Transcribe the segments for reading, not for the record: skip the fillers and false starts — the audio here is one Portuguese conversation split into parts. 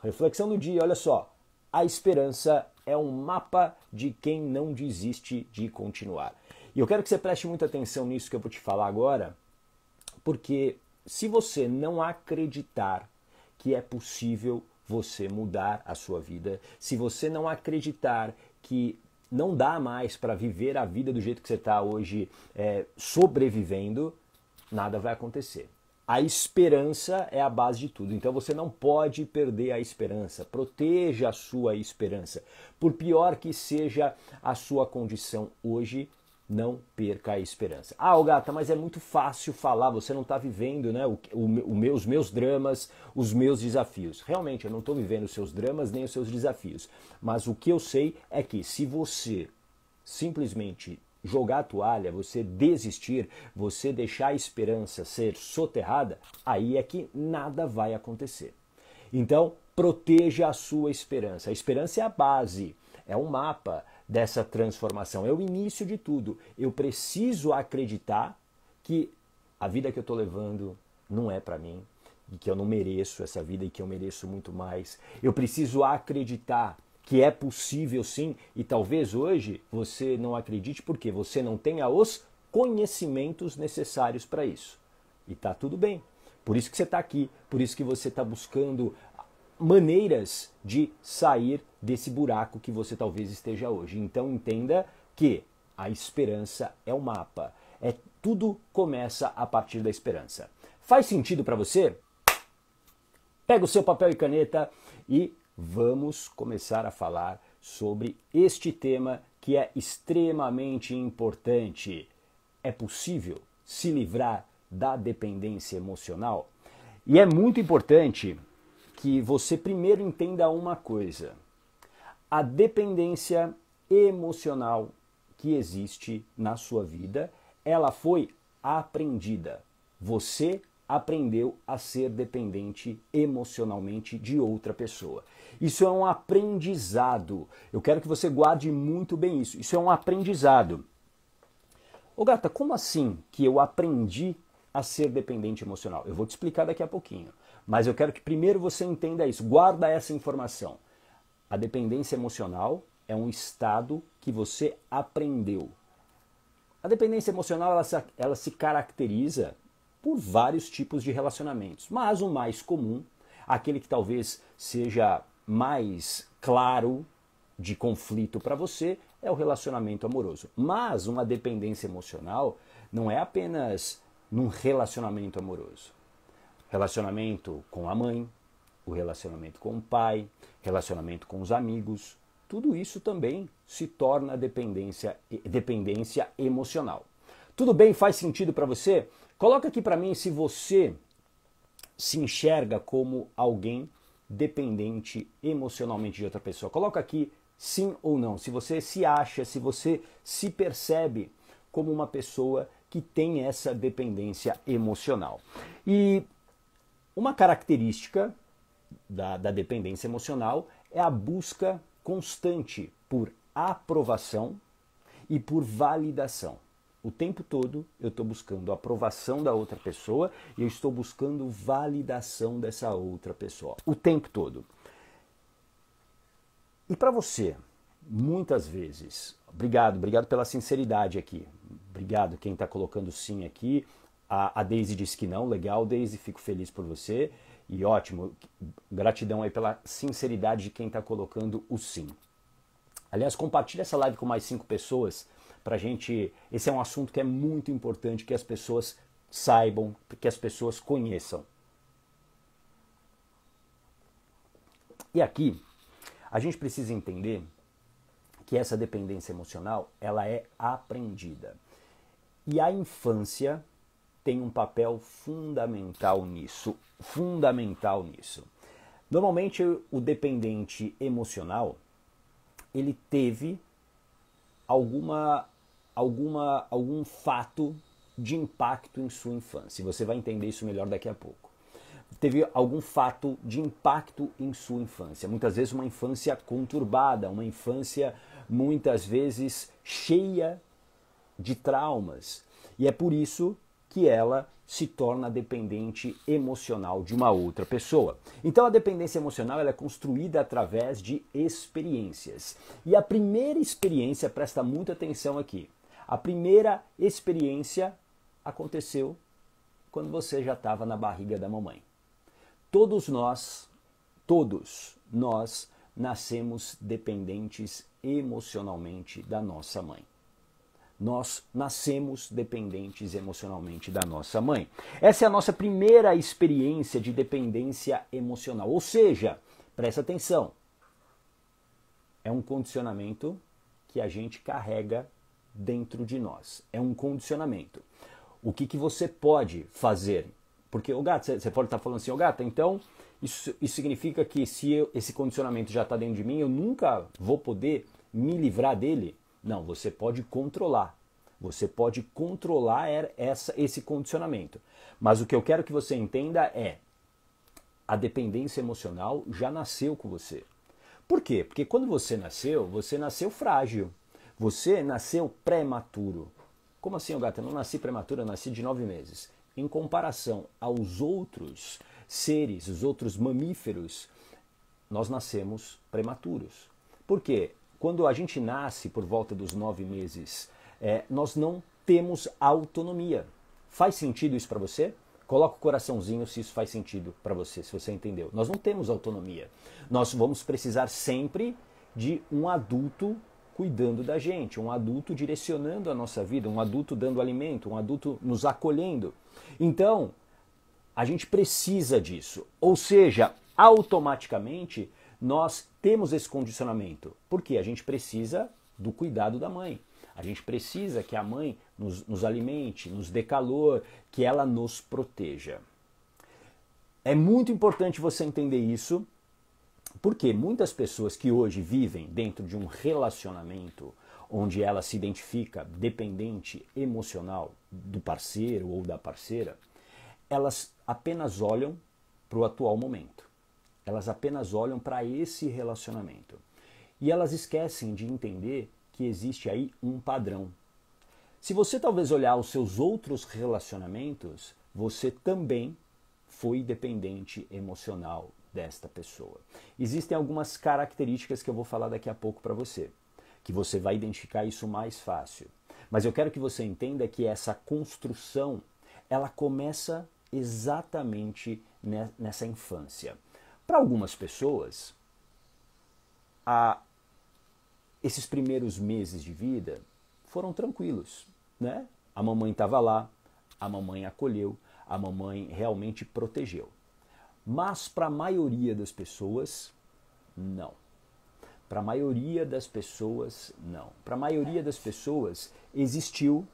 Reflexão do dia, olha só. A esperança é um mapa de quem não desiste de continuar. E eu quero que você preste muita atenção nisso que eu vou te falar agora, porque se você não acreditar que é possível você mudar a sua vida, se você não acreditar que não dá mais para viver a vida do jeito que você está hoje sobrevivendo, nada vai acontecer. A esperança é a base de tudo, então você não pode perder a esperança. Proteja a sua esperança. Por pior que seja a sua condição hoje, não perca a esperança. Ah, Gata, mas é muito fácil falar, você não está vivendo, né, os meus dramas, os meus desafios. Realmente, eu não estou vivendo os seus dramas nem os seus desafios. Mas o que eu sei é que se você simplesmente jogar a toalha, você desistir, você deixar a esperança ser soterrada, aí é que nada vai acontecer. Então, proteja a sua esperança. A esperança é a base, é um mapa dessa transformação, é o início de tudo. Eu preciso acreditar que a vida que eu estou levando não é para mim, e que eu não mereço essa vida e que eu mereço muito mais. Eu preciso acreditar que é possível sim, e talvez hoje você não acredite porque você não tenha os conhecimentos necessários para isso. E tá tudo bem. Por isso que você está aqui, por isso que você está buscando maneiras de sair desse buraco que você talvez esteja hoje. Então entenda que a esperança é o mapa. Tudo começa a partir da esperança. Faz sentido para você? Pega o seu papel e caneta e vamos começar a falar sobre este tema que é extremamente importante. É possível se livrar da dependência emocional? E é muito importante que você primeiro entenda uma coisa. A dependência emocional que existe na sua vida, ela foi aprendida. Você aprendeu a ser dependente emocionalmente de outra pessoa. Isso é um aprendizado. Eu quero que você guarde muito bem isso. Isso é um aprendizado. Ô Gata, como assim que eu aprendi a ser dependente emocional? Eu vou te explicar daqui a pouquinho. Mas eu quero que primeiro você entenda isso. Guarda essa informação. A dependência emocional é um estado que você aprendeu. A dependência emocional ela se caracteriza por vários tipos de relacionamentos, mas o mais comum, aquele que talvez seja mais claro de conflito para você, é o relacionamento amoroso. Mas uma dependência emocional não é apenas num relacionamento amoroso. Relacionamento com a mãe, o relacionamento com o pai, relacionamento com os amigos, tudo isso também se torna dependência emocional. Tudo bem? Faz sentido para você? Coloca aqui para mim se você se enxerga como alguém dependente emocionalmente de outra pessoa. Coloca aqui sim ou não. Se você se acha, se você se percebe como uma pessoa que tem essa dependência emocional. E uma característica da dependência emocional é a busca constante por aprovação e por validação. O tempo todo eu estou buscando a aprovação da outra pessoa e eu estou buscando validação dessa outra pessoa. O tempo todo. E para você, muitas vezes, obrigado pela sinceridade aqui. Obrigado quem está colocando sim aqui. A Daisy disse que não, legal Daisy, fico feliz por você. E ótimo, gratidão aí pela sinceridade de quem está colocando o sim. Aliás, compartilha essa live com mais 5 pessoas pra gente. Esse é um assunto que é muito importante que as pessoas saibam, que as pessoas conheçam. E aqui, a gente precisa entender que essa dependência emocional, ela é aprendida. E a infância tem um papel fundamental nisso. Normalmente o dependente emocional, ele teve algum fato de impacto em sua infância. Você vai entender isso melhor daqui a pouco. Teve algum fato de impacto em sua infância. Muitas vezes uma infância conturbada, uma infância muitas vezes cheia de traumas. E é por isso que ela se torna dependente emocional de uma outra pessoa. Então a dependência emocional ela é construída através de experiências. E a primeira experiência, presta muita atenção aqui, a primeira experiência aconteceu quando você já estava na barriga da mamãe. Todos nós nascemos dependentes emocionalmente da nossa mãe. Nós nascemos dependentes emocionalmente da nossa mãe. Essa é a nossa primeira experiência de dependência emocional. Ou seja, presta atenção, é um condicionamento que a gente carrega dentro de nós. É um condicionamento. O que você pode fazer? Porque, ô gato, você pode estar falando assim, ô gata, então isso significa que se esse condicionamento já está dentro de mim, eu nunca vou poder me livrar dele? Não, você pode controlar. Você pode controlar esse condicionamento. Mas o que eu quero que você entenda é a dependência emocional já nasceu com você. Por quê? Porque quando você nasceu frágil. Você nasceu prematuro. Como assim, gata? Eu não nasci prematuro, eu nasci de 9 meses. Em comparação aos outros seres, os outros mamíferos, nós nascemos prematuros. Por quê? Quando a gente nasce por volta dos 9 meses, nós não temos autonomia. Faz sentido isso para você? Coloca o coraçãozinho se isso faz sentido para você, se você entendeu. Nós não temos autonomia. Nós vamos precisar sempre de um adulto cuidando da gente, um adulto direcionando a nossa vida, um adulto dando alimento, um adulto nos acolhendo. Então, a gente precisa disso. Ou seja, automaticamente nós temos esse condicionamento. Por quê? A gente precisa do cuidado da mãe. A gente precisa que a mãe nos alimente, nos dê calor, que ela nos proteja. É muito importante você entender isso, porque muitas pessoas que hoje vivem dentro de um relacionamento onde ela se identifica dependente emocional do parceiro ou da parceira, elas apenas olham para o atual momento. Elas apenas olham para esse relacionamento. E elas esquecem de entender que existe aí um padrão. Se você talvez olhar os seus outros relacionamentos, você também foi dependente emocional desta pessoa. Existem algumas características que eu vou falar daqui a pouco para você, que você vai identificar isso mais fácil. Mas eu quero que você entenda que essa construção, ela começa exatamente nessa infância. Para algumas pessoas, esses primeiros meses de vida foram tranquilos, né? A mamãe estava lá, a mamãe acolheu, a mamãe realmente protegeu. Mas para a maioria das pessoas, não. Para a maioria das pessoas, não. Para a maioria das pessoas, existiu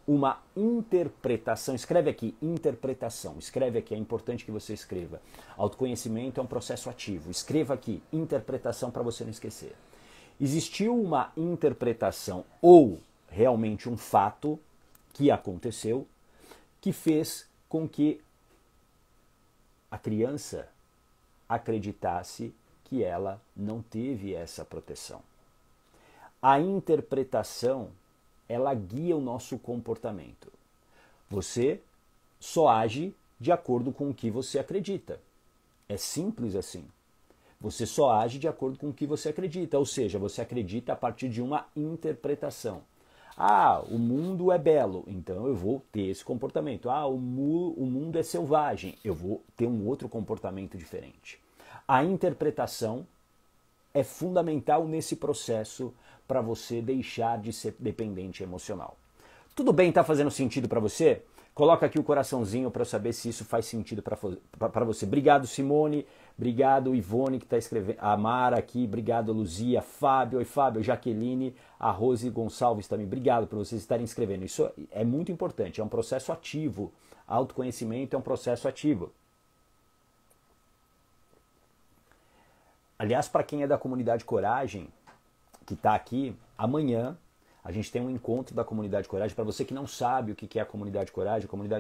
uma interpretação. Escreve aqui, interpretação. Escreve aqui, é importante que você escreva. Autoconhecimento é um processo ativo. Escreva aqui, interpretação, para você não esquecer. Existiu uma interpretação ou realmente um fato que aconteceu que fez com que a criança acreditasse que ela não teve essa proteção. A interpretação, ela guia o nosso comportamento. Você só age de acordo com o que você acredita. É simples assim. Você só age de acordo com o que você acredita, ou seja, você acredita a partir de uma interpretação. Ah, o mundo é belo, então eu vou ter esse comportamento. Ah, o mundo é selvagem, eu vou ter um outro comportamento diferente. A interpretação é fundamental nesse processo para você deixar de ser dependente emocional. Tudo bem, está fazendo sentido para você? Coloca aqui o coraçãozinho para eu saber se isso faz sentido para você. Obrigado, Simone. Obrigado, Ivone, que está escrevendo. A Mara aqui. Obrigado, Luzia. Fábio. Oi, Fábio. Jaqueline. A Rose Gonçalves também. Obrigado por vocês estarem escrevendo. Isso é muito importante. É um processo ativo. Autoconhecimento é um processo ativo. Aliás, para quem é da comunidade Coragem, que está aqui, amanhã a gente tem um encontro da Comunidade Coragem. Para você que não sabe o que é a Comunidade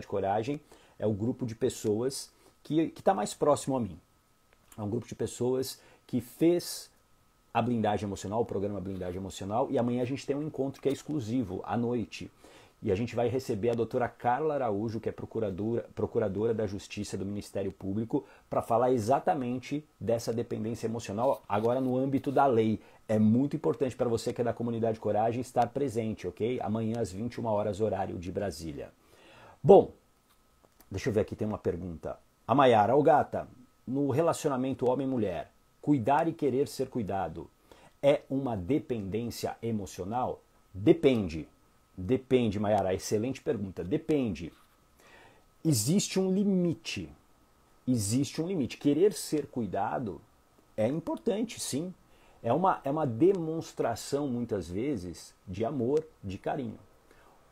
Coragem é o grupo de pessoas que está mais próximo a mim. É um grupo de pessoas que fez a blindagem emocional, o programa Blindagem Emocional, e amanhã a gente tem um encontro que é exclusivo, à noite, e a gente vai receber a doutora Carla Araújo, que é procuradora da Justiça do Ministério Público, para falar exatamente dessa dependência emocional, agora no âmbito da lei. É muito importante para você que é da comunidade Coragem estar presente, ok? Amanhã às 21 horas, horário de Brasília. Bom, deixa eu ver aqui, tem uma pergunta. A Maiara, ô gata, no relacionamento homem-mulher, cuidar e querer ser cuidado é uma dependência emocional? Depende. Depende, Maiara. Excelente pergunta. Depende. Existe um limite. Existe um limite. Querer ser cuidado é importante, sim. É uma demonstração, muitas vezes, de amor, de carinho.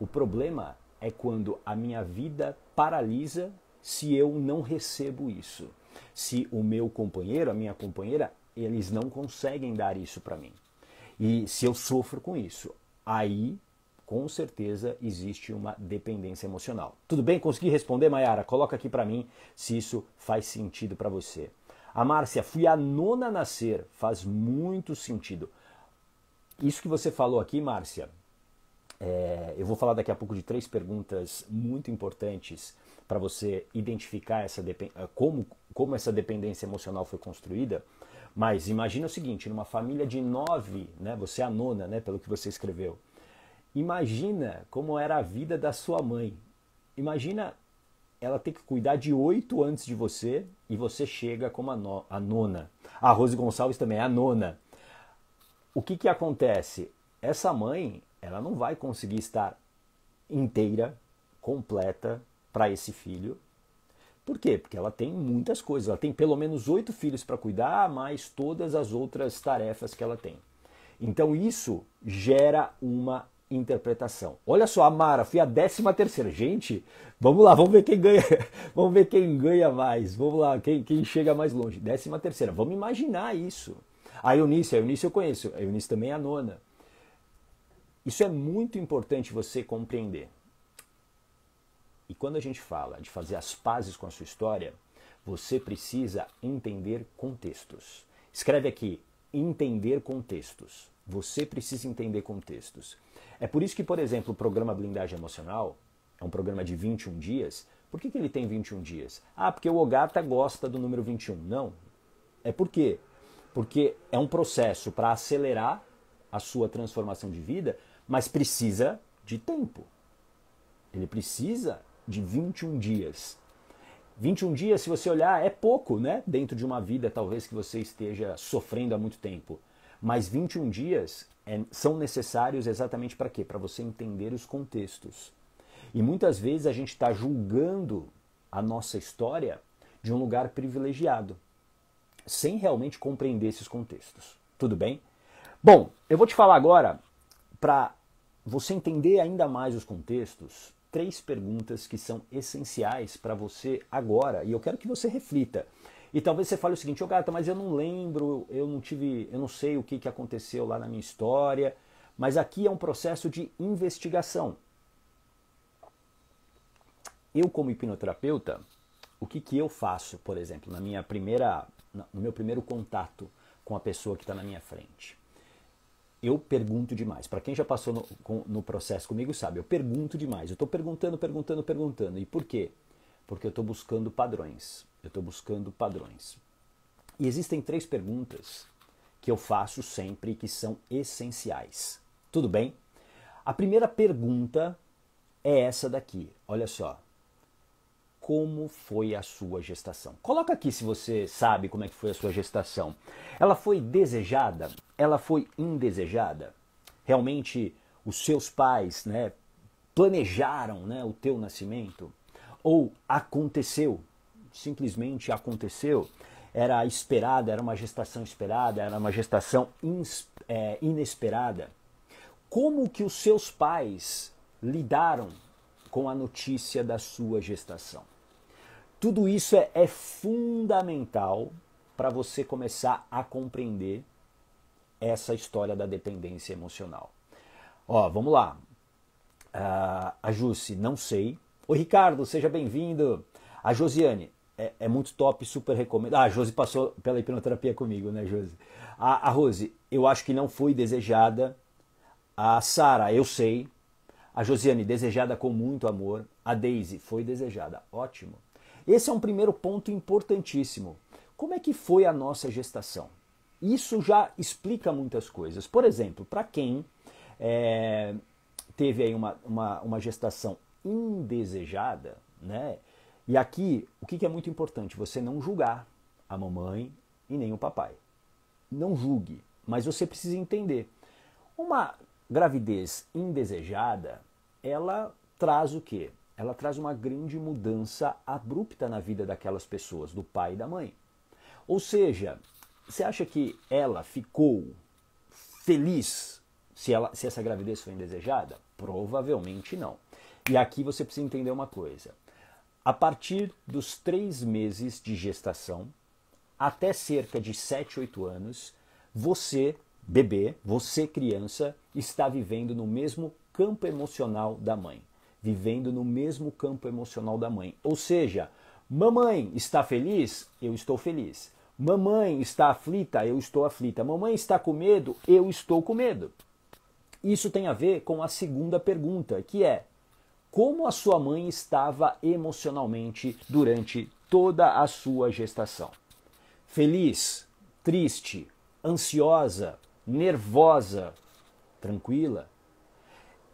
O problema é quando a minha vida paralisa se eu não recebo isso. Se o meu companheiro, a minha companheira, eles não conseguem dar isso para mim. E se eu sofro com isso, aí com certeza existe uma dependência emocional. Tudo bem? Consegui responder, Maiara? Coloca aqui para mim se isso faz sentido para você. A Márcia, fui a nona a nascer. Faz muito sentido. Isso que você falou aqui, Márcia, eu vou falar daqui a pouco de 3 perguntas muito importantes para você identificar como essa dependência emocional foi construída. Mas imagina o seguinte, numa família de 9, né, você é a nona, né, pelo que você escreveu. Imagina como era a vida da sua mãe. Imagina ela ter que cuidar de 8 antes de você e você chega como a nona. A Rose Gonçalves também é a nona. O que acontece? Essa mãe, ela não vai conseguir estar inteira, completa para esse filho. Por quê? Porque ela tem muitas coisas. Ela tem pelo menos 8 filhos para cuidar, mais todas as outras tarefas que ela tem. Então isso gera uma interpretação. Olha só, a Mara, fui a 13ª. Gente, vamos lá, vamos ver quem ganha. Vamos ver quem ganha mais. Vamos lá, quem chega mais longe. 13ª. Vamos imaginar isso. A Eunice eu conheço. A Eunice também é a nona. Isso é muito importante você compreender. E quando a gente fala de fazer as pazes com a sua história, você precisa entender contextos. Escreve aqui, entender contextos. Você precisa entender contextos. É por isso que, por exemplo, o programa Blindagem Emocional é um programa de 21 dias. Por que ele tem 21 dias? Ah, porque o Ogata gosta do número 21. Não. É por quê? Porque é um processo para acelerar a sua transformação de vida, mas precisa de tempo. Ele precisa de 21 dias. 21 dias, se você olhar, é pouco, né? Dentro de uma vida, talvez, que você esteja sofrendo há muito tempo. Mas 21 dias são necessários exatamente para quê? Para você entender os contextos. E muitas vezes a gente está julgando a nossa história de um lugar privilegiado, sem realmente compreender esses contextos. Tudo bem? Bom, eu vou te falar agora, para você entender ainda mais os contextos, 3 perguntas que são essenciais para você agora, e eu quero que você reflita. E talvez você fale o seguinte, Gata, mas eu não lembro, eu não sei o que aconteceu lá na minha história, mas aqui é um processo de investigação. Eu, como hipnoterapeuta, o que eu faço, por exemplo, no meu primeiro contato com a pessoa que está na minha frente? Eu pergunto demais. Para quem já passou no processo comigo sabe, eu pergunto demais. Eu estou perguntando. E por quê? Porque eu estou buscando padrões. E existem 3 perguntas que eu faço sempre que são essenciais. Tudo bem? A primeira pergunta é essa daqui. Olha só. Como foi a sua gestação? Coloca aqui se você sabe como é que foi a sua gestação. Ela foi desejada? Ela foi indesejada? Realmente os seus pais, né, planejaram, né, o teu nascimento? Ou aconteceu? Simplesmente aconteceu? Era esperada? Era uma gestação esperada? Era uma gestação inesperada? Como que os seus pais lidaram com a notícia da sua gestação? Tudo isso é fundamental para você começar a compreender essa história da dependência emocional. Ó, vamos lá. A Jussi, não sei. Oi, Ricardo, seja bem-vindo. A Josiane, é muito top, super recomendo. A Josi passou pela hipnoterapia comigo, né, Josi? A Rose, eu acho que não foi desejada. A Sara, eu sei. A Josiane, desejada com muito amor. A Daisy, foi desejada. Ótimo. Esse é um primeiro ponto importantíssimo. Como é que foi a nossa gestação? Isso já explica muitas coisas. Por exemplo, para quem teve aí uma gestação indesejada, né? E aqui, o que é muito importante? Você não julgar a mamãe e nem o papai. Não julgue, mas você precisa entender. Uma gravidez indesejada, ela traz o quê? Ela traz uma grande mudança abrupta na vida daquelas pessoas, do pai e da mãe. Ou seja, você acha que ela ficou feliz se essa gravidez foi indesejada? Provavelmente não. E aqui você precisa entender uma coisa. A partir dos 3 meses de gestação, até cerca de 7, 8 anos, você, bebê, você, criança, está vivendo no mesmo campo emocional da mãe. Vivendo no mesmo campo emocional da mãe. Ou seja, mamãe está feliz? Eu estou feliz. Mamãe está aflita? Eu estou aflita. Mamãe está com medo? Eu estou com medo. Isso tem a ver com a segunda pergunta, que é: como a sua mãe estava emocionalmente durante toda a sua gestação? Feliz, triste, ansiosa, nervosa, tranquila?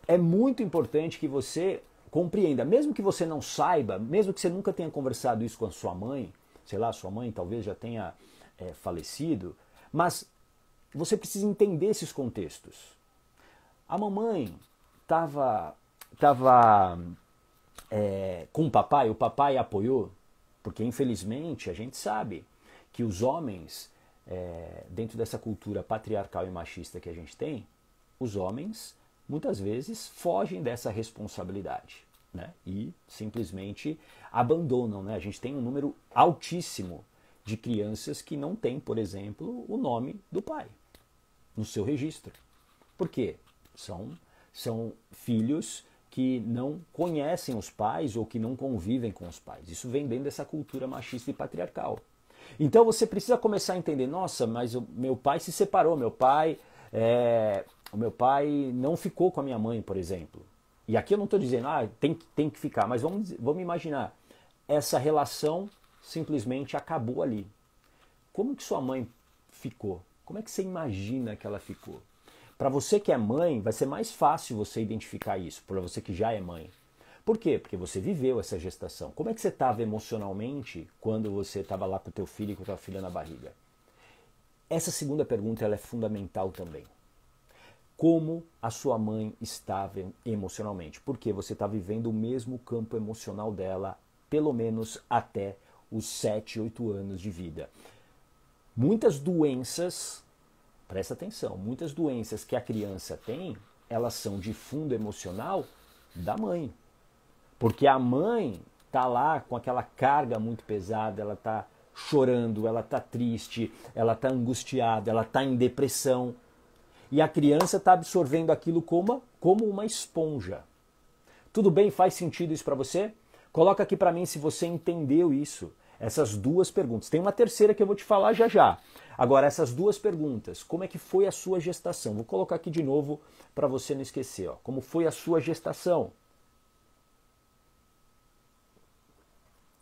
É muito importante que você compreenda, mesmo que você não saiba, mesmo que você nunca tenha conversado isso com a sua mãe, sei lá, sua mãe talvez já tenha falecido, mas você precisa entender esses contextos. A mamãe estava com o papai apoiou, porque infelizmente a gente sabe que os homens, dentro dessa cultura patriarcal e machista que a gente tem, os homens muitas vezes fogem dessa responsabilidade, né? E simplesmente abandonam, né? A gente tem um número altíssimo de crianças que não têm, por exemplo, o nome do pai no seu registro. Por quê? São filhos que não conhecem os pais ou que não convivem com os pais. Isso vem dentro dessa cultura machista e patriarcal. Então você precisa começar a entender, nossa, mas o meu pai se separou, o meu pai não ficou com a minha mãe, por exemplo. E aqui eu não estou dizendo, tem que ficar, mas vamos imaginar, essa relação simplesmente acabou ali. Como que sua mãe ficou? Como é que você imagina que ela ficou? Para você que é mãe, vai ser mais fácil você identificar isso, para você que já é mãe. Por quê? Porque você viveu essa gestação. Como é que você estava emocionalmente quando você estava lá com o teu filho e com a tua filha na barriga? Essa segunda pergunta ela é fundamental também. Como a sua mãe estava emocionalmente? Porque você está vivendo o mesmo campo emocional dela, pelo menos até os 7, 8 anos de vida. Muitas doenças, presta atenção, muitas doenças que a criança tem, elas são de fundo emocional da mãe. Porque a mãe está lá com aquela carga muito pesada, ela está chorando, ela está triste, ela está angustiada, ela está em depressão. E a criança está absorvendo aquilo como uma esponja. Tudo bem? Faz sentido isso para você? Coloca aqui para mim se você entendeu isso. Essas duas perguntas. Tem uma terceira que eu vou te falar já já. Agora, essas duas perguntas. Como é que foi a sua gestação? Vou colocar aqui de novo para você não esquecer. Ó. Como foi a sua gestação?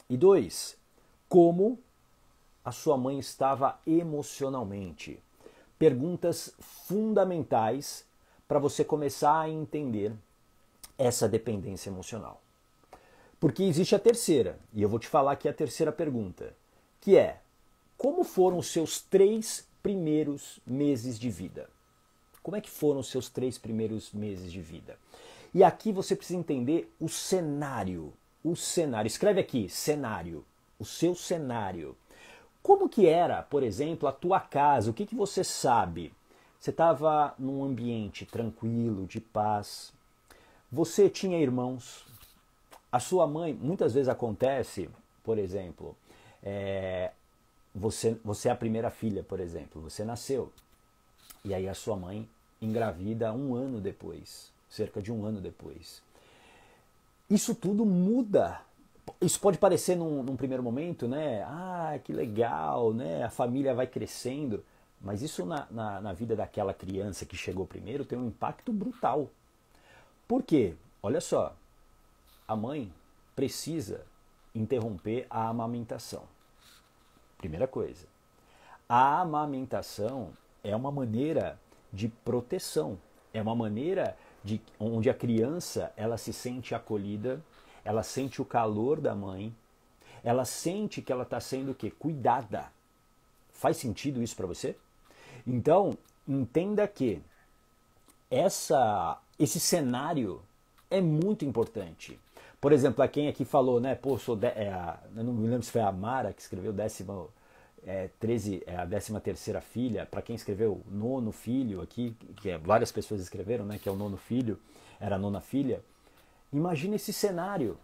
E 2. Como a sua mãe estava emocionalmente? Perguntas fundamentais para você começar a entender essa dependência emocional. Porque existe a terceira, e eu vou te falar aqui a terceira pergunta, que é: como foram os seus 3 primeiros meses de vida? Como é que foram os seus 3 primeiros meses de vida? E aqui você precisa entender o cenário. O cenário. Escreve aqui, cenário. O seu cenário. Como que era, por exemplo, a tua casa? O que você sabe? Você estava num ambiente tranquilo, de paz. Você tinha irmãos. A sua mãe, muitas vezes acontece, por exemplo, você é a primeira filha, por exemplo. Você nasceu. E aí a sua mãe engravida 1 ano depois. Cerca de 1 ano depois. Isso tudo muda. Isso pode parecer num primeiro momento, né? Ah, que legal, né? A família vai crescendo. Mas isso na vida daquela criança que chegou primeiro tem um impacto brutal. Por quê? olha só, a mãe precisa interromper a amamentação. Primeira coisa. A amamentação é uma maneira de proteção, é uma maneira onde a criança ela se sente acolhida, ela sente o calor da mãe, ela sente que ela está sendo o quê? Cuidada. Faz sentido isso para você? Então, entenda que esse cenário é muito importante. Por exemplo, a quem aqui falou, né? Pô, eu não me lembro se foi a Mara que escreveu 13ª filha. Para quem escreveu nono filho aqui, várias pessoas escreveram, né? Que é o nono filho, era a nona filha. Imagina esse cenário.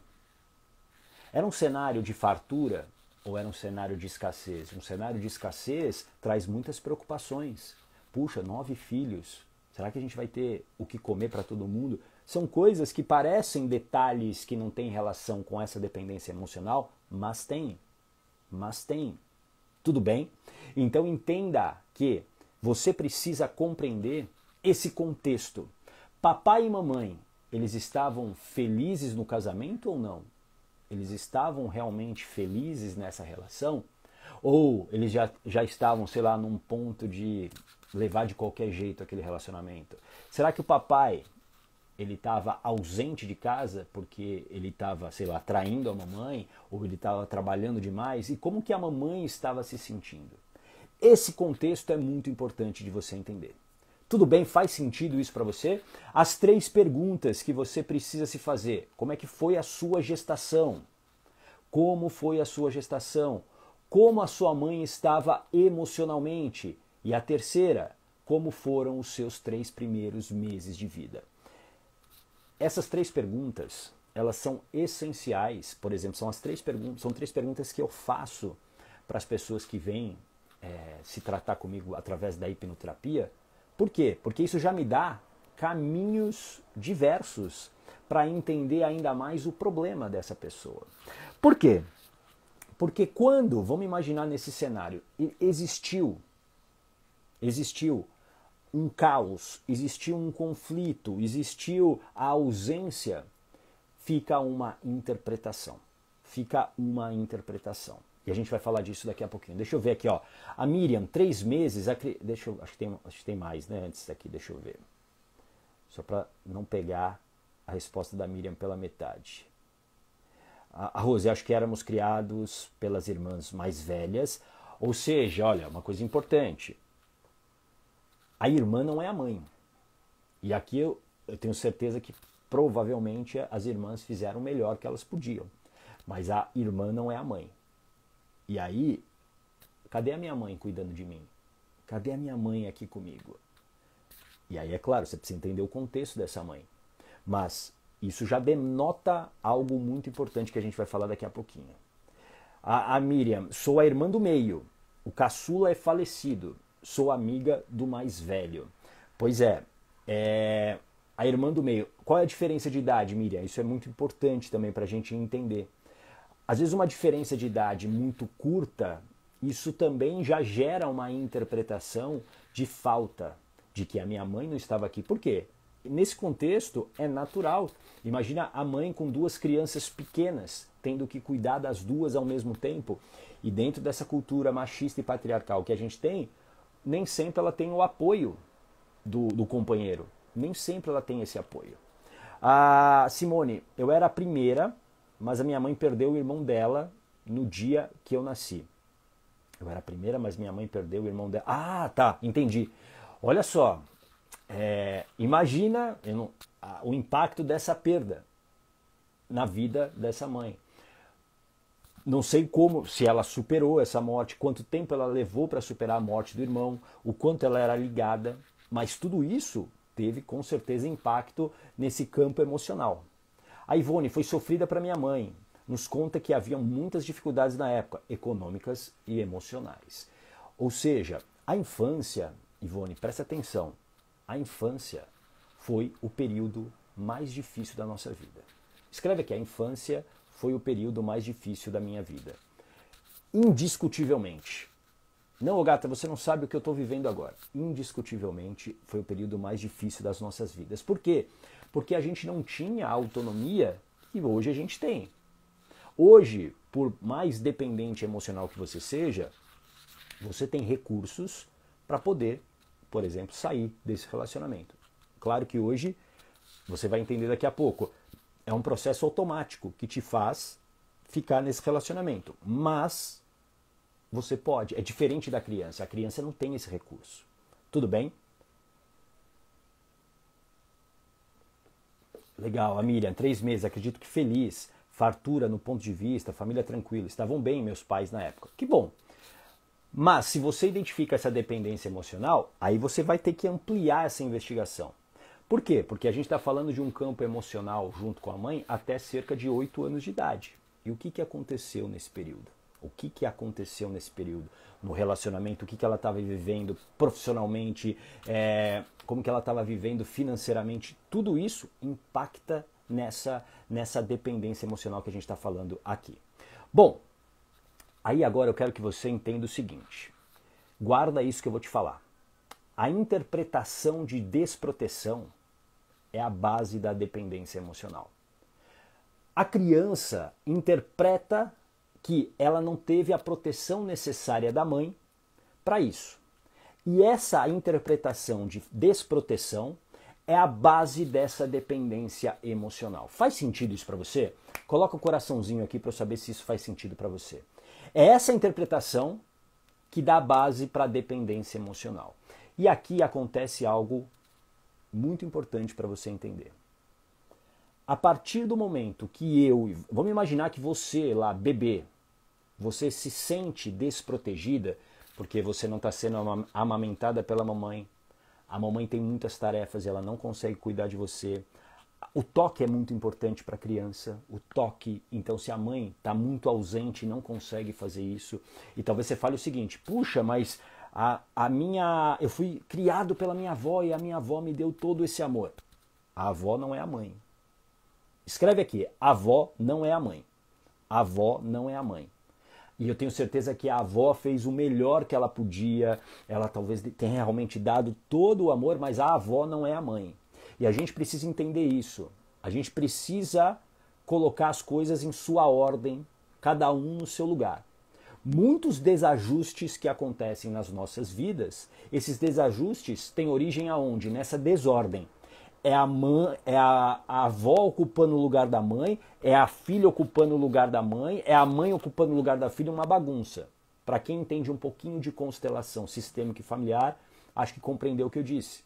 Era um cenário de fartura ou era um cenário de escassez? Um cenário de escassez traz muitas preocupações. Puxa, 9 filhos. Será que a gente vai ter o que comer para todo mundo? São coisas que parecem detalhes que não têm relação com essa dependência emocional, mas tem. Mas tem. Tudo bem? Então entenda que você precisa compreender esse contexto. Papai e mamãe, eles estavam felizes no casamento ou não? Eles estavam realmente felizes nessa relação? Ou eles já estavam, sei lá, num ponto de levar de qualquer jeito aquele relacionamento? Será que o papai ele estava ausente de casa porque ele estava, sei lá, traindo a mamãe, ou ele estava trabalhando demais? E como que a mamãe estava se sentindo? Esse contexto é muito importante de você entender. Tudo bem? Faz sentido isso para você? As 3 perguntas que você precisa se fazer. Como é que foi a sua gestação? Como foi a sua gestação? Como a sua mãe estava emocionalmente? E a terceira, como foram os seus 3 primeiros meses de vida? Essas 3 perguntas, elas são essenciais. Por exemplo, são 3 perguntas que eu faço para as pessoas que vêm se tratar comigo através da hipnoterapia. Por quê? Porque isso já me dá caminhos diversos para entender ainda mais o problema dessa pessoa. Por quê? Porque quando, vamos imaginar nesse cenário, existiu um caos, existiu um conflito, existiu a ausência, fica uma interpretação. E a gente vai falar disso daqui a pouquinho. Deixa eu ver aqui, ó. A Miriam, 3 meses, acho que tem mais, né? Antes daqui, deixa eu ver. Só para não pegar a resposta da Miriam pela metade. A Rose, acho que éramos criados pelas irmãs mais velhas. Ou seja, olha, uma coisa importante. A irmã não é a mãe. E aqui eu tenho certeza que provavelmente as irmãs fizeram o melhor que elas podiam. Mas a irmã não é a mãe. E aí, cadê a minha mãe cuidando de mim? Cadê a minha mãe aqui comigo? E aí, é claro, você precisa entender o contexto dessa mãe. Mas isso já denota algo muito importante que a gente vai falar daqui a pouquinho. A Miriam, sou a irmã do meio. O caçula é falecido. Sou amiga do mais velho. Pois é, a irmã do meio. Qual é a diferença de idade, Miriam? Isso é muito importante também para a gente entender. Às vezes uma diferença de idade muito curta, isso também já gera uma interpretação de falta, de que a minha mãe não estava aqui. Por quê? Nesse contexto é natural. Imagina a mãe com 2 crianças pequenas, tendo que cuidar das 2 ao mesmo tempo. E dentro dessa cultura machista e patriarcal que a gente tem, nem sempre ela tem o apoio do companheiro. Nem sempre ela tem esse apoio. A Simone, eu era a primeira, mas a minha mãe perdeu o irmão dela no dia que eu nasci. Eu era a primeira, mas minha mãe perdeu o irmão dela. Ah, tá, entendi. Olha só, imagina o impacto dessa perda na vida dessa mãe. Não sei como, se ela superou essa morte, quanto tempo ela levou para superar a morte do irmão, o quanto ela era ligada, mas tudo isso teve com certeza impacto nesse campo emocional. A Ivone, foi sofrida para minha mãe. Nos conta que havia muitas dificuldades na época, econômicas e emocionais. Ou seja, a infância, Ivone, presta atenção, a infância foi o período mais difícil da nossa vida. Escreve aqui, a infância foi o período mais difícil da minha vida. Indiscutivelmente. Não, Gata, você não sabe o que eu estou vivendo agora. Indiscutivelmente foi o período mais difícil das nossas vidas. Por quê? Porque a gente não tinha a autonomia que hoje a gente tem. Hoje, por mais dependente emocional que você seja, você tem recursos para poder, por exemplo, sair desse relacionamento. Claro que hoje, você vai entender daqui a pouco, é um processo automático que te faz ficar nesse relacionamento. Mas você pode, é diferente da criança. A criança não tem esse recurso. Tudo bem? Legal, a Miriam, 3 meses, acredito que feliz, fartura no ponto de vista, família tranquila, estavam bem meus pais na época. Que bom. Mas se você identifica essa dependência emocional, aí você vai ter que ampliar essa investigação. Por quê? Porque a gente está falando de um campo emocional junto com a mãe até cerca de 8 anos de idade. E o que aconteceu nesse período? O que aconteceu nesse período? No relacionamento, o que ela estava vivendo profissionalmente, como que ela estava vivendo financeiramente. Tudo isso impacta nessa dependência emocional que a gente está falando aqui. Bom, aí agora eu quero que você entenda o seguinte. Guarda isso que eu vou te falar. A interpretação de desproteção é a base da dependência emocional. A criança interpreta que ela não teve a proteção necessária da mãe para isso. E essa interpretação de desproteção é a base dessa dependência emocional. Faz sentido isso para você? Coloca o coraçãozinho aqui para eu saber se isso faz sentido para você. É essa interpretação que dá base para a dependência emocional. E aqui acontece algo muito importante para você entender. A partir do momento que vamos imaginar que você lá, bebê, você se sente desprotegida porque você não está sendo amamentada pela mamãe, a mamãe tem muitas tarefas e ela não consegue cuidar de você. O toque é muito importante para a criança, o toque. Então, se a mãe está muito ausente e não consegue fazer isso, e talvez você fale o seguinte, puxa, mas eu fui criado pela minha avó e a minha avó me deu todo esse amor. A avó não é a mãe. Escreve aqui, a avó não é a mãe. A avó não é a mãe. E eu tenho certeza que a avó fez o melhor que ela podia, ela talvez tenha realmente dado todo o amor, mas a avó não é a mãe. E a gente precisa entender isso. A gente precisa colocar as coisas em sua ordem, cada um no seu lugar. Muitos desajustes que acontecem nas nossas vidas, esses desajustes têm origem aonde? Nessa desordem. É a avó ocupando o lugar da mãe, é a filha ocupando o lugar da mãe, é a mãe ocupando o lugar da filha, uma bagunça. Para quem entende um pouquinho de constelação sistêmica e familiar, acho que compreendeu o que eu disse.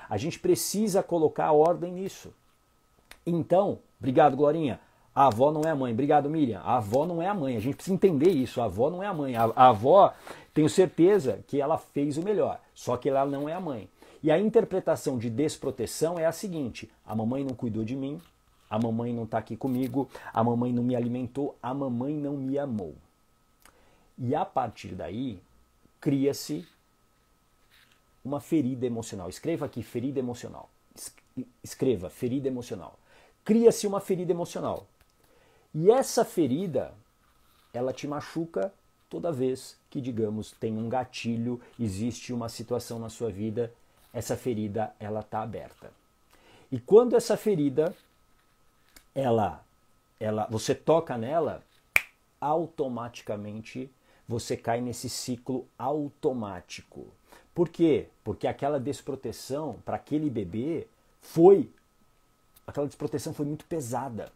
A gente precisa colocar ordem nisso. Então, obrigado, Glorinha. A avó não é a mãe. Obrigado, Miriam. A avó não é a mãe. A gente precisa entender isso. A avó não é a mãe. A avó, tenho certeza que ela fez o melhor, só que ela não é a mãe. E a interpretação de desproteção é a seguinte: a mamãe não cuidou de mim, a mamãe não está aqui comigo, a mamãe não me alimentou, a mamãe não me amou. E a partir daí, cria-se uma ferida emocional. Escreva aqui, ferida emocional. Escreva, ferida emocional. Cria-se uma ferida emocional. E essa ferida, ela te machuca toda vez que, digamos, tem um gatilho, existe uma situação na sua vida, essa ferida, ela está aberta. E quando essa ferida, você toca nela, automaticamente você cai nesse ciclo automático. Por quê? Porque aquela desproteção para aquele bebê aquela desproteção foi muito pesada.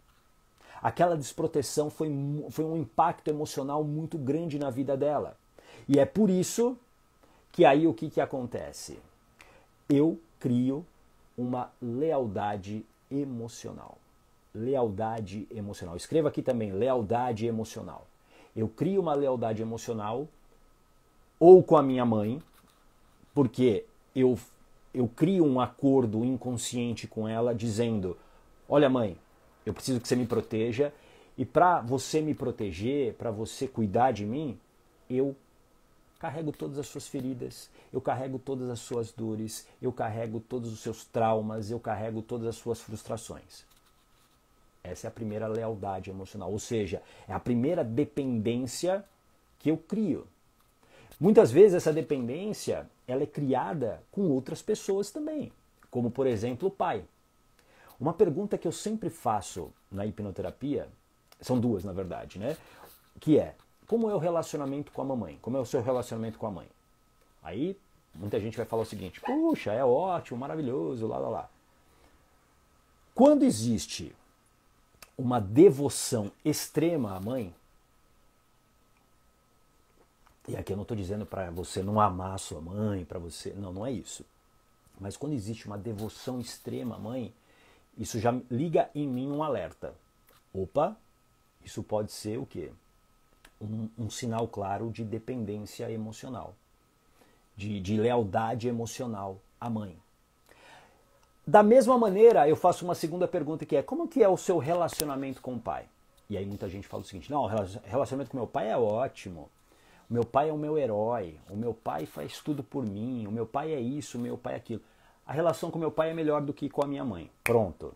Aquela desproteção foi um impacto emocional muito grande na vida dela. E é por isso que aí o que acontece? Eu crio uma lealdade emocional. Lealdade emocional. Escreva aqui também, lealdade emocional. Eu crio uma lealdade emocional ou com a minha mãe, porque eu crio um acordo inconsciente com ela dizendo: olha, mãe, eu preciso que você me proteja, e para você me proteger, para você cuidar de mim, eu carrego todas as suas feridas, eu carrego todas as suas dores, eu carrego todos os seus traumas, eu carrego todas as suas frustrações. Essa é a primeira lealdade emocional, ou seja, é a primeira dependência que eu crio. Muitas vezes essa dependência ela é criada com outras pessoas também, como por exemplo o pai. Uma pergunta que eu sempre faço na hipnoterapia, são duas na verdade, né? Que é, como é o relacionamento com a mamãe? Como é o seu relacionamento com a mãe? Aí muita gente vai falar o seguinte, puxa, é ótimo, maravilhoso, lá, lá, lá. Quando existe uma devoção extrema à mãe, e aqui eu não estou dizendo para você não amar a sua mãe, para você, não, não é isso. Mas quando existe uma devoção extrema à mãe, isso já liga em mim um alerta. Opa, isso pode ser o quê? Um sinal claro de dependência emocional, de lealdade emocional à mãe. Da mesma maneira, eu faço uma segunda pergunta que é, como que é o seu relacionamento com o pai? E aí muita gente fala o seguinte, não, o relacionamento com meu pai é ótimo, o meu pai é o meu herói, o meu pai faz tudo por mim, o meu pai é isso, o meu pai é aquilo. A relação com meu pai é melhor do que com a minha mãe. Pronto.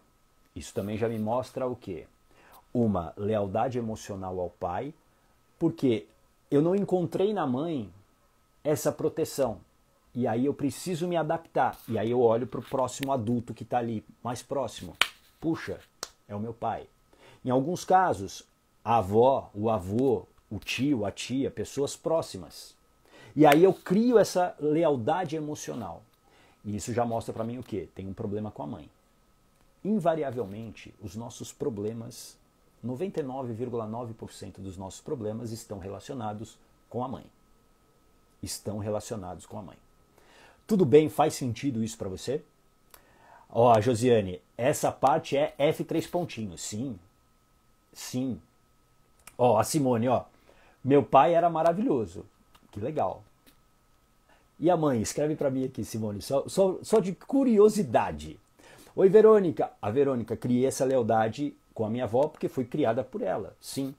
Isso também já me mostra o quê? Uma lealdade emocional ao pai, porque eu não encontrei na mãe essa proteção. E aí eu preciso me adaptar. E aí eu olho para o próximo adulto que está ali, mais próximo. Puxa, é o meu pai. Em alguns casos, a avó, o avô, o tio, a tia, pessoas próximas. E aí eu crio essa lealdade emocional. E isso já mostra para mim o quê? Tem um problema com a mãe. Invariavelmente, os nossos problemas, 99,9% dos nossos problemas estão relacionados com a mãe. Estão relacionados com a mãe. Tudo bem? Faz sentido isso para você? Ó, Josiane, essa parte é F3 pontinhos. Sim. Sim. Ó, a Simone, ó. Meu pai era maravilhoso. Que legal. E a mãe? Escreve para mim aqui, Simone, só de curiosidade. Oi, Verônica. A Verônica, criei essa lealdade com a minha avó porque fui criada por ela. Sim.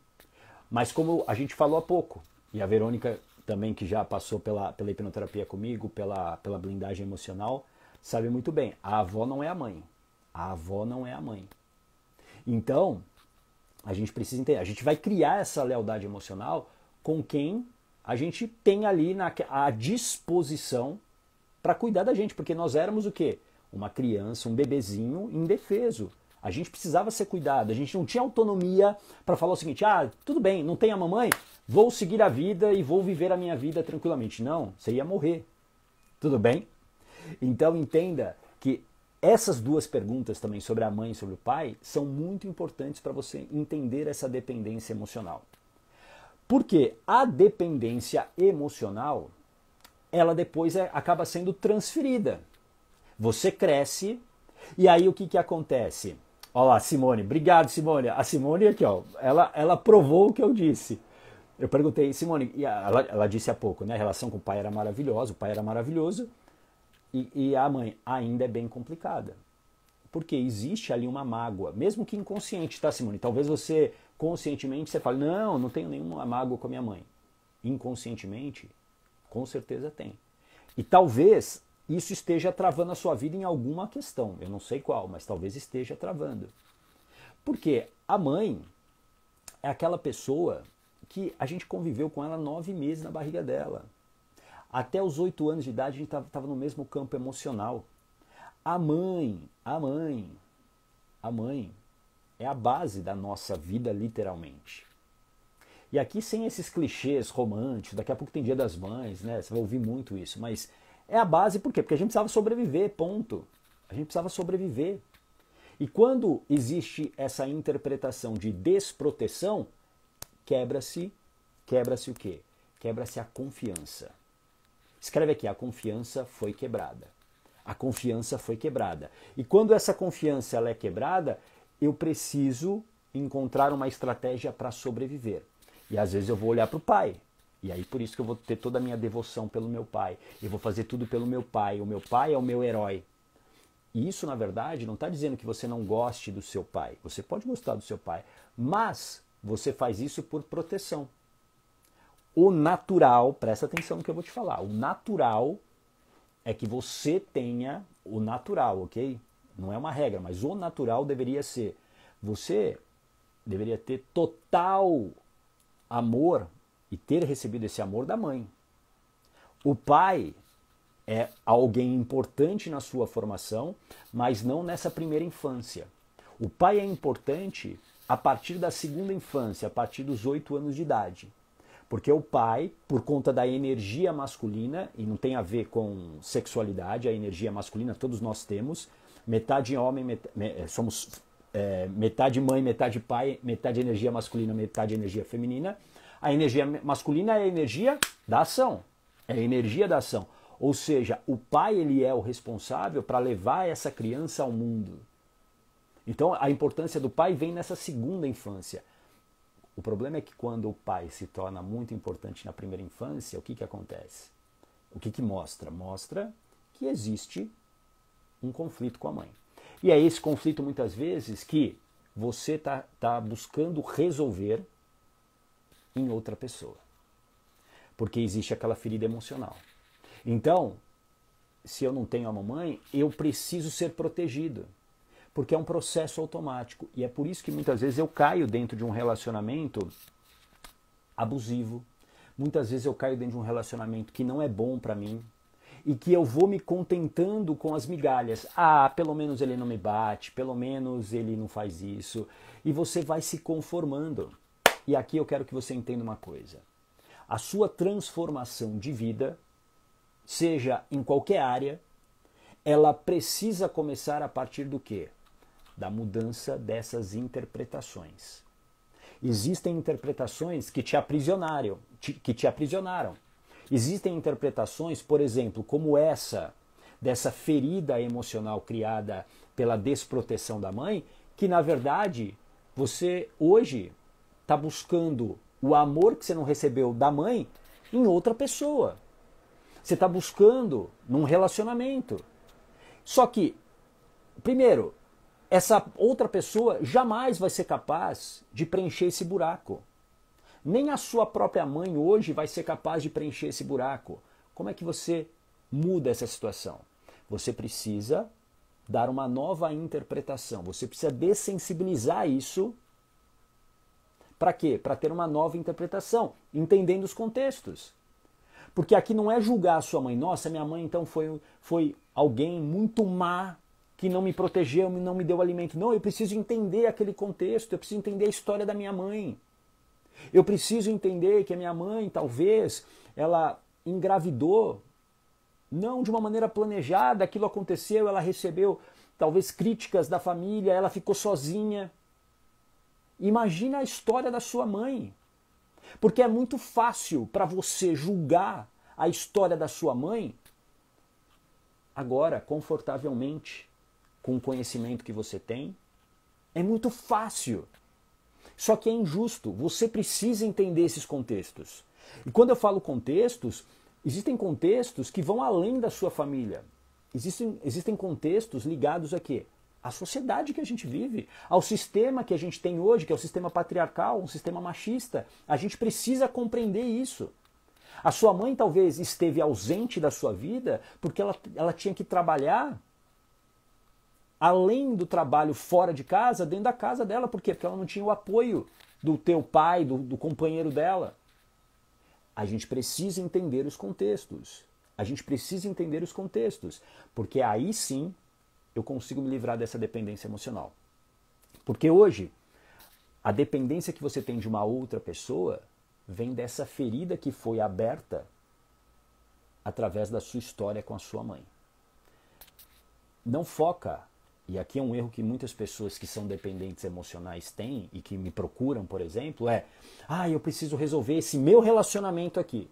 Mas como a gente falou há pouco, e a Verônica também, que já passou pela hipnoterapia comigo, pela blindagem emocional, sabe muito bem, a avó não é a mãe. A avó não é a mãe. Então, a gente precisa entender, a gente vai criar essa lealdade emocional com quem a gente tem ali à disposição para cuidar da gente, porque nós éramos o quê? Uma criança, um bebezinho indefeso. A gente precisava ser cuidado, a gente não tinha autonomia para falar o seguinte, tudo bem, não tem a mamãe, vou seguir a vida e vou viver a minha vida tranquilamente. Não, você ia morrer. Tudo bem? Então entenda que essas duas perguntas também sobre a mãe e sobre o pai são muito importantes para você entender essa dependência emocional. Porque a dependência emocional, ela depois acaba sendo transferida. Você cresce e aí o que acontece? Olha lá, Simone. Obrigado, Simone. A Simone aqui, ó, ela provou o que eu disse. Eu perguntei, Simone, e ela disse há pouco, né? A relação com o pai era maravilhosa, o pai era maravilhoso e a mãe ainda é bem complicada. Porque existe ali uma mágoa, mesmo que inconsciente, tá, Simone? Talvez você, conscientemente, você fale, não tenho nenhuma mágoa com a minha mãe. Inconscientemente, com certeza tem. E talvez isso esteja travando a sua vida em alguma questão. Eu não sei qual, mas talvez esteja travando. Porque a mãe é aquela pessoa que a gente conviveu com ela 9 meses na barriga dela. Até os 8 anos de idade a gente estava no mesmo campo emocional. A mãe é a base da nossa vida, literalmente. E aqui sem esses clichês românticos, daqui a pouco tem Dia das Mães, né? Você vai ouvir muito isso, mas é a base por quê? Porque a gente precisava sobreviver, ponto. A gente precisava sobreviver. E quando existe essa interpretação de desproteção, quebra-se o quê? Quebra-se a confiança. Escreve aqui, a confiança foi quebrada. A confiança foi quebrada. E quando essa confiança ela é quebrada, eu preciso encontrar uma estratégia para sobreviver. E às vezes eu vou olhar para o pai. E aí por isso que eu vou ter toda a minha devoção pelo meu pai. Eu vou fazer tudo pelo meu pai. O meu pai é o meu herói. E isso, na verdade, não está dizendo que você não goste do seu pai. Você pode gostar do seu pai. Mas você faz isso por proteção. O natural, presta atenção no que eu vou te falar. O natural é que você tenha o natural, ok? Não é uma regra, mas o natural deveria ser. Você deveria ter total amor e ter recebido esse amor da mãe. O pai é alguém importante na sua formação, mas não nessa primeira infância. O pai é importante a partir da segunda infância, a partir dos 8 anos de idade. Porque o pai, por conta da energia masculina, e não tem a ver com sexualidade, a energia masculina todos nós temos, metade homem, somos metade mãe, metade pai, metade energia masculina, metade energia feminina. A energia masculina é a energia da ação, é a energia da ação. Ou seja, o pai ele é o responsável para levar essa criança ao mundo. Então a importância do pai vem nessa segunda infância. O problema é que quando o pai se torna muito importante na primeira infância, o que acontece? O que mostra? Mostra que existe um conflito com a mãe. E é esse conflito muitas vezes que você tá buscando resolver em outra pessoa. Porque existe aquela ferida emocional. Então, se eu não tenho a mamãe, eu preciso ser protegido. Porque é um processo automático. E é por isso que muitas vezes eu caio dentro de um relacionamento abusivo. Muitas vezes eu caio dentro de um relacionamento que não é bom para mim. E que eu vou me contentando com as migalhas. Ah, pelo menos ele não me bate, pelo menos ele não faz isso. E você vai se conformando. E aqui eu quero que você entenda uma coisa. A sua transformação de vida, seja em qualquer área, ela precisa começar a partir do quê? Da mudança dessas interpretações. Existem interpretações que te aprisionaram. Existem interpretações, por exemplo, como essa, dessa ferida emocional criada pela desproteção da mãe, que na verdade você hoje está buscando o amor que você não recebeu da mãe em outra pessoa. Você está buscando num relacionamento. Só que, primeiro, essa outra pessoa jamais vai ser capaz de preencher esse buraco. Nem a sua própria mãe hoje vai ser capaz de preencher esse buraco. Como é que você muda essa situação? Você precisa dar uma nova interpretação. Você precisa dessensibilizar isso. Para quê? Para ter uma nova interpretação, entendendo os contextos. Porque aqui não é julgar a sua mãe. Nossa, minha mãe então foi alguém muito má, que não me protegeu, não me deu alimento. Não, eu preciso entender aquele contexto, eu preciso entender a história da minha mãe. Eu preciso entender que a minha mãe, talvez, ela engravidou, não de uma maneira planejada, aquilo aconteceu, ela recebeu, talvez, críticas da família, ela ficou sozinha. Imagina a história da sua mãe. Porque é muito fácil para você julgar a história da sua mãe agora, confortavelmente, com o conhecimento que você tem. É muito fácil. Só que é injusto. Você precisa entender esses contextos. E quando eu falo contextos, existem contextos que vão além da sua família. Existem contextos ligados a quê? À sociedade que a gente vive, ao sistema que a gente tem hoje, que é o sistema patriarcal, um sistema machista. A gente precisa compreender isso. A sua mãe talvez esteve ausente da sua vida porque ela tinha que trabalhar além do trabalho fora de casa, dentro da casa dela. Por quê? Porque ela não tinha o apoio do teu pai, do companheiro dela. A gente precisa entender os contextos. A gente precisa entender os contextos. Porque aí sim eu consigo me livrar dessa dependência emocional. Porque hoje, a dependência que você tem de uma outra pessoa vem dessa ferida que foi aberta através da sua história com a sua mãe. Não foca, e aqui é um erro que muitas pessoas que são dependentes emocionais têm e que me procuram, por exemplo, eu preciso resolver esse meu relacionamento aqui.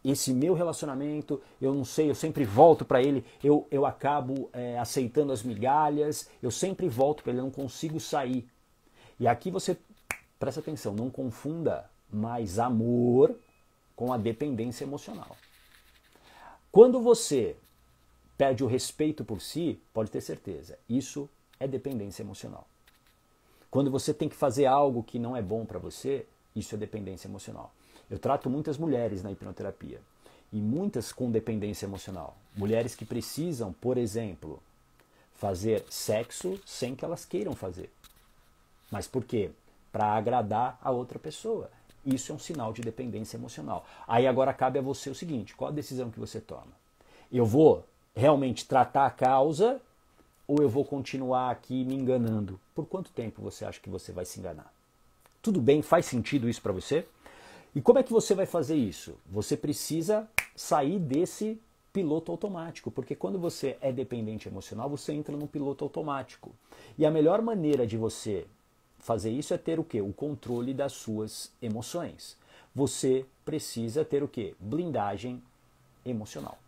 Esse meu relacionamento, eu não sei, eu sempre volto para ele, eu acabo aceitando as migalhas, eu sempre volto para ele, eu não consigo sair. E aqui você, presta atenção, não confunda mais amor com a dependência emocional. Quando você perde o respeito por si, pode ter certeza, isso é dependência emocional. Quando você tem que fazer algo que não é bom para você, isso é dependência emocional. Eu trato muitas mulheres na hipnoterapia, e muitas com dependência emocional. Mulheres que precisam, por exemplo, fazer sexo sem que elas queiram fazer. Mas por quê? Para agradar a outra pessoa. Isso é um sinal de dependência emocional. Aí agora cabe a você o seguinte, qual a decisão que você toma? Eu vou realmente tratar a causa ou eu vou continuar aqui me enganando? Por quanto tempo você acha que você vai se enganar? Tudo bem? Faz sentido isso para você? E como é que você vai fazer isso? Você precisa sair desse piloto automático, porque quando você é dependente emocional, você entra no piloto automático. E a melhor maneira de você fazer isso é ter o quê? O controle das suas emoções. Você precisa ter o quê? Blindagem emocional.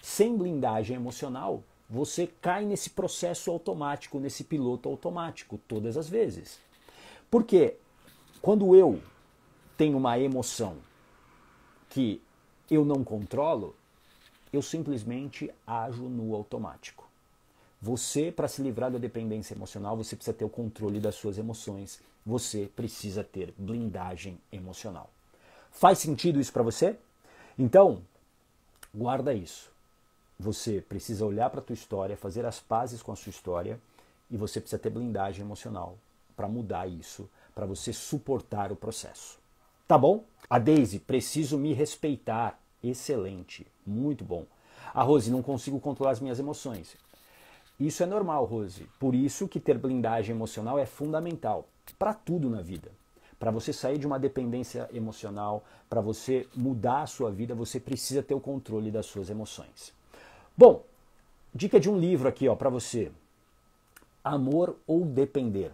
Sem blindagem emocional, você cai nesse processo automático, nesse piloto automático, todas as vezes. Porque quando eu tenho uma emoção que eu não controlo, eu simplesmente ajo no automático. Você, para se livrar da dependência emocional, você precisa ter o controle das suas emoções. Você precisa ter blindagem emocional. Faz sentido isso para você? Então, guarda isso. Você precisa olhar para a tua história, fazer as pazes com a sua história e você precisa ter blindagem emocional para mudar isso, para você suportar o processo. Tá bom? A Daisy, preciso me respeitar. Excelente, muito bom. A Rose, não consigo controlar as minhas emoções. Isso é normal, Rose. Por isso que ter blindagem emocional é fundamental para tudo na vida. Para você sair de uma dependência emocional, para você mudar a sua vida, você precisa ter o controle das suas emoções. Bom, dica de um livro aqui, ó, para você. Amor ou Depender.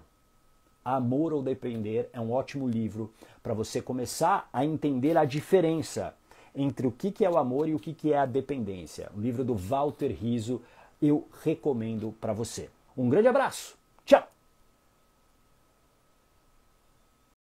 Amor ou Depender é um ótimo livro para você começar a entender a diferença entre o que é o amor e o que é a dependência. O livro do Walter Rizzo eu recomendo para você. Um grande abraço. Tchau!